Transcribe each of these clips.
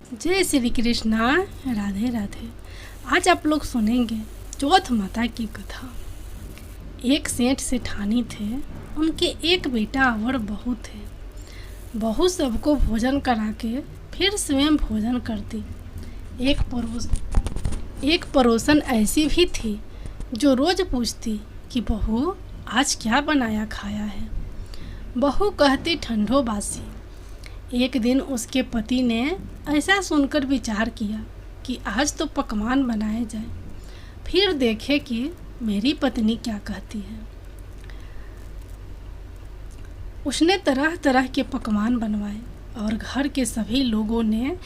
जय श्री कृष्णा। राधे राधे। आज आप लोग सुनेंगे चौथ माता की कथा। एक सेठ सेठानी थे। उनके एक बेटा और बहू थे। बहू सबको भोजन करा के फिर स्वयं भोजन करती। एक पड़ोसन ऐसी भी थी जो रोज पूछती कि बहू आज क्या बनाया खाया है। बहू कहती ठंडो बासी। एक दिन उसके पति ने ऐसा सुनकर विचार किया कि आज तो पकवान बनाए जाए, फिर देखे कि मेरी पत्नी क्या कहती है। उसने तरह तरह के पकवान बनवाए और घर के सभी लोगों ने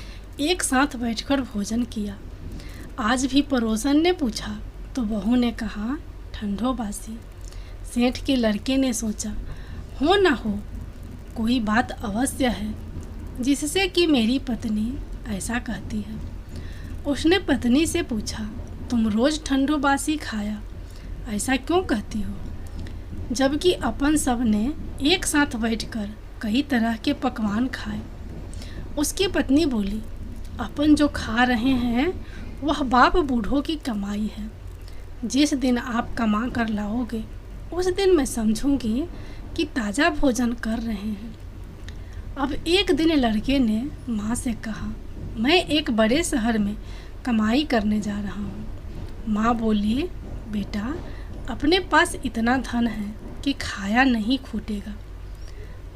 एक साथ बैठकर भोजन किया। आज भी पड़ोसन ने पूछा तो बहू ने कहा ठंडो बासी। सेठ के लड़के ने सोचा हो ना हो कोई बात अवश्य है जिससे कि मेरी पत्नी ऐसा कहती है। उसने पत्नी से पूछा तुम रोज़ ठंडो बासी खाया ऐसा क्यों कहती हो, जबकि अपन सब ने एक साथ बैठकर कई तरह के पकवान खाए। उसकी पत्नी बोली अपन जो खा रहे हैं वह बाप बूढ़ों की कमाई है। जिस दिन आप कमा कर लाओगे उस दिन मैं समझूंगी कि ताज़ा भोजन कर रहे हैं। अब एक दिन लड़के ने माँ से कहा मैं एक बड़े शहर में कमाई करने जा रहा हूँ। माँ बोली बेटा अपने पास इतना धन है कि खाया नहीं छूटेगा।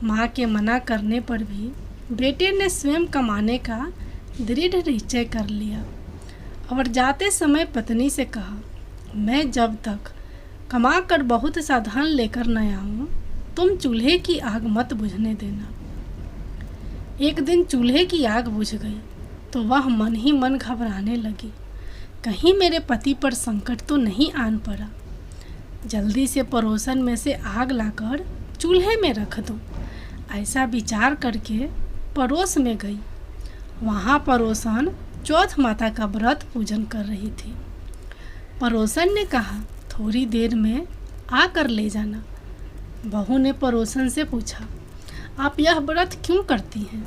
माँ के मना करने पर भी बेटे ने स्वयं कमाने का दृढ़ निश्चय कर लिया और जाते समय पत्नी से कहा मैं जब तक कमा कर बहुत सा धन लेकर न आऊँ तुम चूल्हे की आग मत बुझने देना। एक दिन चूल्हे की आग बुझ गई तो वह मन ही मन घबराने लगी, कहीं मेरे पति पर संकट तो नहीं आन पड़ा। जल्दी से पड़ोसन में से आग लाकर चूल्हे में रख दूं, ऐसा विचार करके पड़ोस में गई। वहाँ पड़ोसन चौथ माता का व्रत पूजन कर रही थी। पड़ोसन ने कहा थोड़ी देर में आकर ले जाना। बहू ने पड़ोसन से पूछा आप यह व्रत क्यों करती हैं,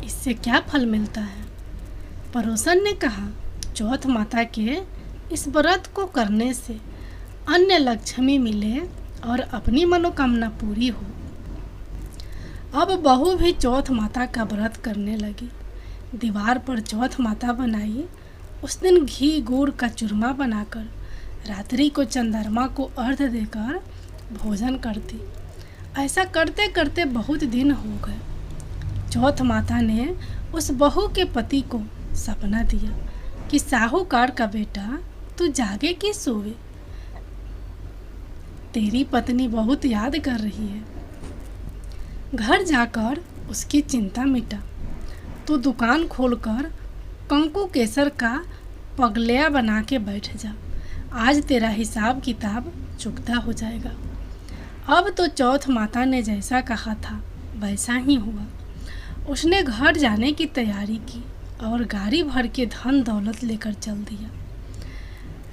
इससे क्या फल मिलता है। पड़ोसन ने कहा चौथ माता के इस व्रत को करने से अन्य लक्ष्मी मिले और अपनी मनोकामना पूरी हो। अब बहू भी चौथ माता का व्रत करने लगी। दीवार पर चौथ माता बनाई। उस दिन घी गुड़ का चूरमा बनाकर रात्रि को चंद्रमा को अर्घ्य देकर भोजन करती। ऐसा करते करते बहुत दिन हो गए। चौथ माता ने उस बहू के पति को सपना दिया कि साहूकार का बेटा तू जागे कि सोवे, तेरी पत्नी बहुत याद कर रही है। घर जाकर उसकी चिंता मिटा तो दुकान खोलकर कंकु केसर का पगलिया बना के बैठ जा, आज तेरा हिसाब किताब चुकता हो जाएगा। अब तो चौथ माता ने जैसा कहा था वैसा ही हुआ। उसने घर जाने की तैयारी की और गाड़ी भर के धन दौलत लेकर चल दिया।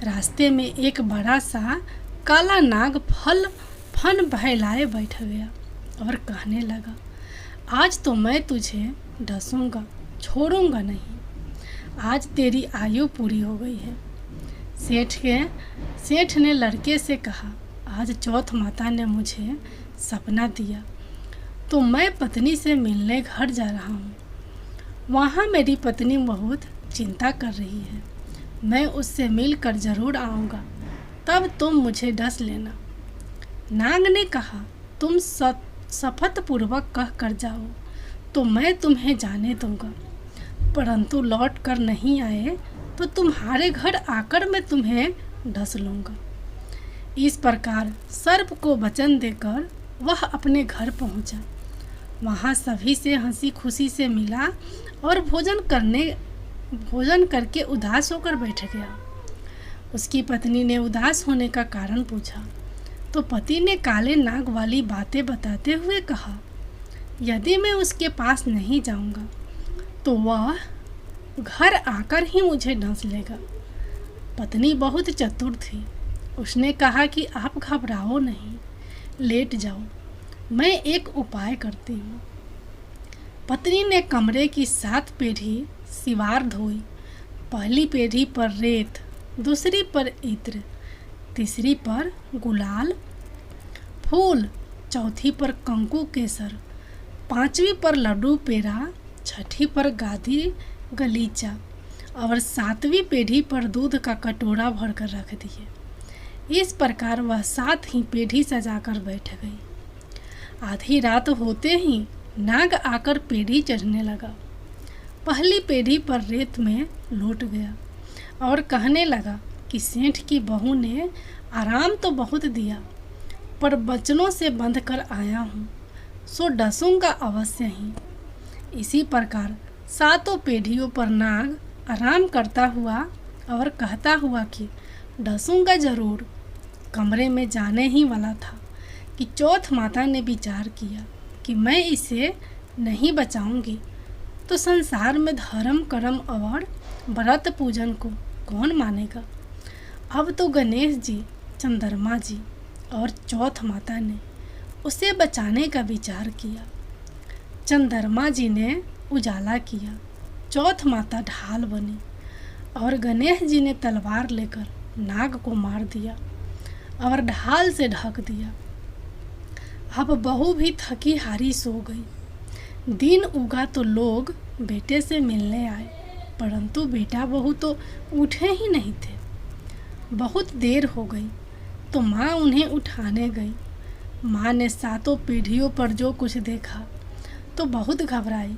रास्ते में एक बड़ा सा काला नाग फन बहलाए बैठ गया और कहने लगा आज तो मैं तुझे डसूंगा छोड़ूंगा नहीं, आज तेरी आयु पूरी हो गई है। सेठ ने लड़के से कहा आज चौथ माता ने मुझे सपना दिया तो मैं पत्नी से मिलने घर जा रहा हूँ। वहाँ मेरी पत्नी बहुत चिंता कर रही है, मैं उससे मिलकर ज़रूर आऊँगा, तब तुम मुझे डस लेना। नाग ने कहा तुम शपथ पूर्वक कह कर जाओ तो मैं तुम्हें जाने दूँगा, परंतु लौट कर नहीं आए तो तुम्हारे घर आकर मैं तुम्हें डस लूँगा। इस प्रकार सर्प को वचन देकर वह अपने घर पहुंचा। वहां सभी से हंसी खुशी से मिला और भोजन करके उदास होकर बैठ गया। उसकी पत्नी ने उदास होने का कारण पूछा तो पति ने काले नाग वाली बातें बताते हुए कहा यदि मैं उसके पास नहीं जाऊंगा तो वह घर आकर ही मुझे डस लेगा। पत्नी बहुत चतुर थी। उसने कहा कि आप घबराओ नहीं, लेट जाओ, मैं एक उपाय करती हूँ। पत्नी ने कमरे की 7 पीढ़ी सिवार धोई। पहली पेढ़ी पर रेत, दूसरी पर इत्र, तीसरी पर गुलाल फूल, चौथी पर कंकु केसर, पांचवी पर लड्डू पेड़ा, छठी पर गादी गलीचा और सातवीं पीढ़ी पर दूध का कटोरा भरकर रख दिए। इस प्रकार वह 7 ही पीढ़ी सजाकर बैठ गई। आधी रात होते ही नाग आकर पीढ़ी चढ़ने लगा। पहली पीढ़ी पर रेत में लौट गया और कहने लगा कि सेठ की बहू ने आराम तो बहुत दिया, पर बचनों से बंध कर आया हूँ, सो डसूंगा अवश्य ही। इसी प्रकार 7 पीढ़ियों पर नाग आराम करता हुआ और कहता हुआ कि डसूंगा जरूर। कमरे में जाने ही वाला था कि चौथ माता ने विचार किया कि मैं इसे नहीं बचाऊंगी तो संसार में धर्म कर्म और व्रत पूजन को कौन मानेगा। अब तो गणेश जी, चंद्रमा जी और चौथ माता ने उसे बचाने का विचार किया। चंद्रमा जी ने उजाला किया, चौथ माता ढाल बनी और गणेश जी ने तलवार लेकर नाग को मार दिया और ढाल से ढक दिया। अब बहू भी थकी हारी सो गई। दिन उगा तो लोग बेटे से मिलने आए, परंतु बेटा बहू तो उठे ही नहीं थे। बहुत देर हो गई तो माँ उन्हें उठाने गई। माँ ने 7 पीढ़ियों पर जो कुछ देखा तो बहुत घबराई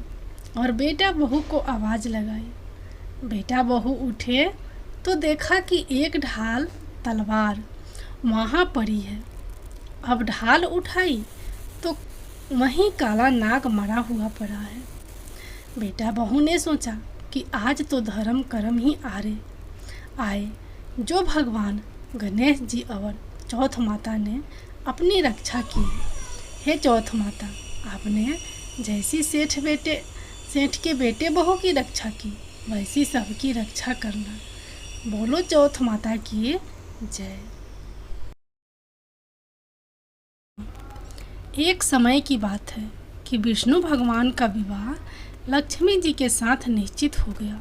और बेटा बहू को आवाज़ लगाई। बेटा बहू उठे तो देखा कि एक ढाल तलवार वहाँ पड़ी है। अब ढाल उठाई तो वहीं काला नाग मरा हुआ पड़ा है। बेटा बहू ने सोचा कि आज तो धर्म कर्म ही आए जो भगवान गणेश जी और चौथ माता ने अपनी रक्षा की। हे चौथ माता, आपने जैसी सेठ के बेटे बहू की रक्षा की, वैसी सबकी रक्षा करना। बोलो चौथ माता की जय। एक समय की बात है कि विष्णु भगवान का विवाह लक्ष्मी जी के साथ निश्चित हो गया।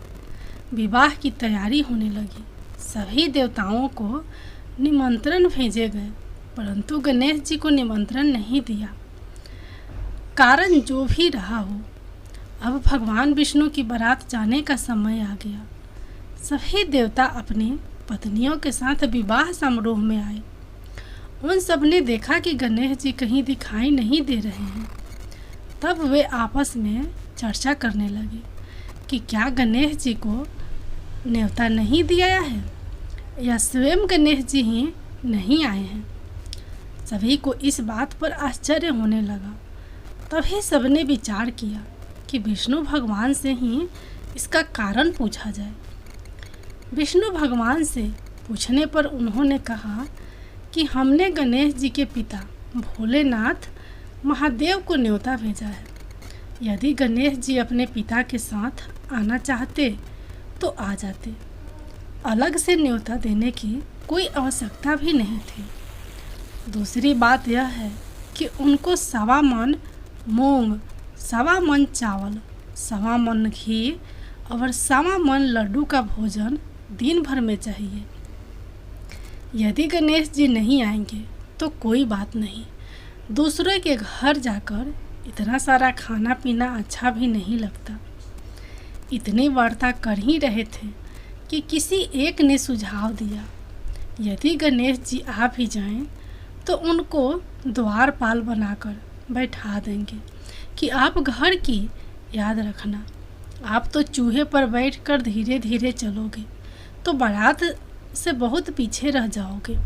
विवाह की तैयारी होने लगी। सभी देवताओं को निमंत्रण भेजे गए, परंतु गणेश जी को निमंत्रण नहीं दिया। कारण जो भी रहा हो, अब भगवान विष्णु की बारात जाने का समय आ गया। सभी देवता अपनी पत्नियों के साथ विवाह समारोह में आए। उन सब ने देखा कि गणेश जी कहीं दिखाई नहीं दे रहे हैं। तब वे आपस में चर्चा करने लगे कि क्या गणेश जी को न्योता नहीं दिया है या स्वयं गणेश जी ही नहीं आए हैं। सभी को इस बात पर आश्चर्य होने लगा। तभी सबने विचार किया कि विष्णु भगवान से ही इसका कारण पूछा जाए। विष्णु भगवान से पूछने पर उन्होंने कहा कि हमने गणेश जी के पिता भोलेनाथ महादेव को न्योता भेजा है। यदि गणेश जी अपने पिता के साथ आना चाहते तो आ जाते। अलग से न्योता देने की कोई आवश्यकता भी नहीं थी। दूसरी बात यह है कि उनको 1.25 मन मूंग, 1.25 मन चावल, 1.25 मन घी और 1.25 मन लड्डू का भोजन दिन भर में चाहिए। यदि गणेश जी नहीं आएंगे तो कोई बात नहीं, दूसरे के घर जाकर इतना सारा खाना पीना अच्छा भी नहीं लगता। इतनी वार्ता कर ही रहे थे कि किसी एक ने सुझाव दिया, यदि गणेश जी आ भी जाएं तो उनको द्वारपाल बनाकर बैठा देंगे कि आप घर की याद रखना। आप तो चूहे पर बैठकर धीरे धीरे चलोगे तो बारात से बहुत पीछे रह जाओगे।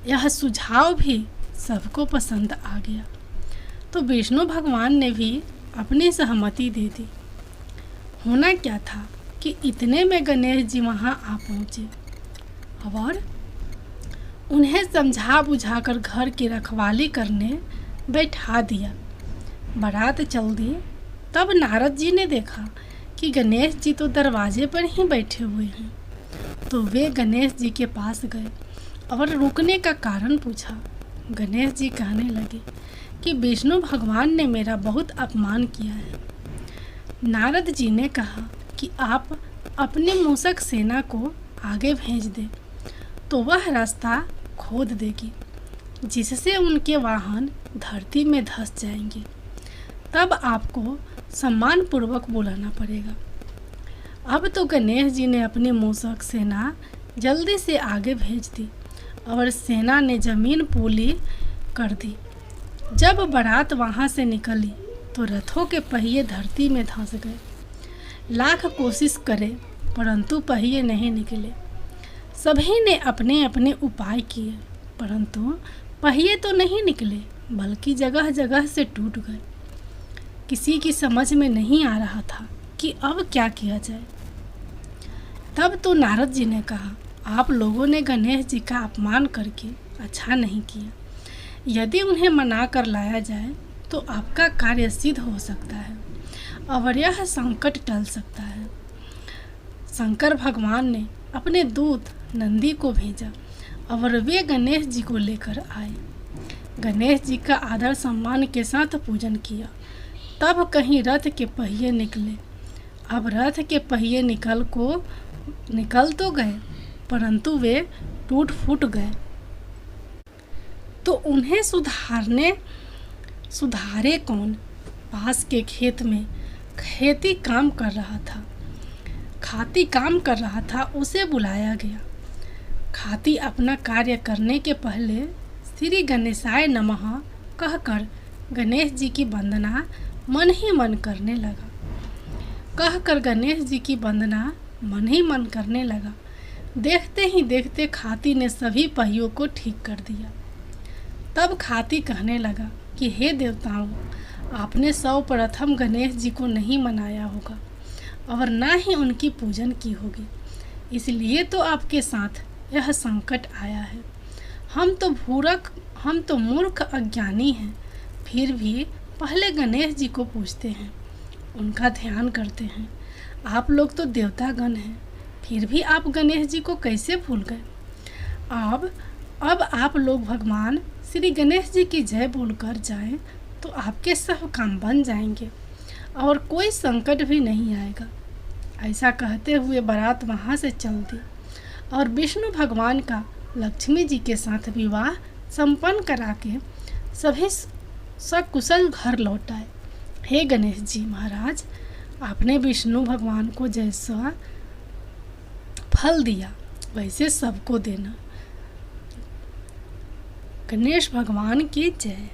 यह सुझाव भी सबको पसंद आ गया तो विष्णु भगवान ने भी अपनी सहमति दे दी। होना क्या था कि इतने में गणेश जी वहाँ आ पहुँचे और उन्हें समझा बुझाकर घर की रखवाली करने बैठा दिया। बारात चल दी। तब नारद जी ने देखा कि गणेश जी तो दरवाजे पर ही बैठे हुए हैं, तो वे गणेश जी के पास गए और रुकने का कारण पूछा। गणेश जी कहने लगे कि विष्णु भगवान ने मेरा बहुत अपमान किया है। नारद जी ने कहा कि आप अपने मूषक सेना को आगे भेज दें तो वह रास्ता खोद देगी, जिससे उनके वाहन धरती में धंस जाएंगे। तब आपको सम्मानपूर्वक बुलाना पड़ेगा। अब तो गणेश जी ने अपनी मूषक सेना जल्दी से आगे भेज दी और सेना ने जमीन पूली कर दी। जब बारात वहाँ से निकली तो रथों के पहिए धरती में धंस गए। लाख कोशिश करे परंतु पहिए नहीं निकले। सभी ने अपने अपने उपाय किए परंतु पहिए तो नहीं निकले, बल्कि जगह जगह से टूट गए। किसी की समझ में नहीं आ रहा था कि अब क्या किया जाए। तब तो नारद जी ने कहा, आप लोगों ने गणेश जी का अपमान करके अच्छा नहीं किया। यदि उन्हें मना कर लाया जाए तो आपका कार्य सिद्ध हो सकता है और यह संकट टल सकता है। शंकर भगवान ने अपने दूत नंदी को भेजा और वे गणेश जी को लेकर आए। गणेश जी का आदर सम्मान के साथ पूजन किया। तब कहीं रथ के पहिए निकले। अब रथ के पहिए निकल तो गए परंतु वे टूट फूट गए। तो उन्हें सुधारे कौन? पास के खेत में खाती काम कर रहा था, उसे बुलाया गया। खाती अपना कार्य करने के पहले श्री गणेशाय नमः कहकर गणेश जी की वंदना मन ही मन करने लगा। देखते ही देखते खाती ने सभी पहियों को ठीक कर दिया। तब खाती कहने लगा कि हे देवताओं, आपने सर्वप्रथम गणेश जी को नहीं मनाया होगा और ना ही उनकी पूजन की होगी, इसलिए तो आपके साथ यह संकट आया है। हम तो मूर्ख अज्ञानी हैं, फिर भी पहले गणेश जी को पूजते हैं, उनका ध्यान करते हैं। आप लोग तो देवतागण हैं, फिर भी आप गणेश जी को कैसे भूल गए? अब आप लोग भगवान श्री गणेश जी की जय बोलकर जाएं तो आपके सब काम बन जाएंगे और कोई संकट भी नहीं आएगा। ऐसा कहते हुए बारात वहाँ से चल दी और विष्णु भगवान का लक्ष्मी जी के साथ विवाह संपन्न करा के सभी सकुशल घर लौट आए। हे गणेश जी महाराज, आपने विष्णु भगवान को जैसा फल दिया वैसे सबको देना। गणेश भगवान की जय।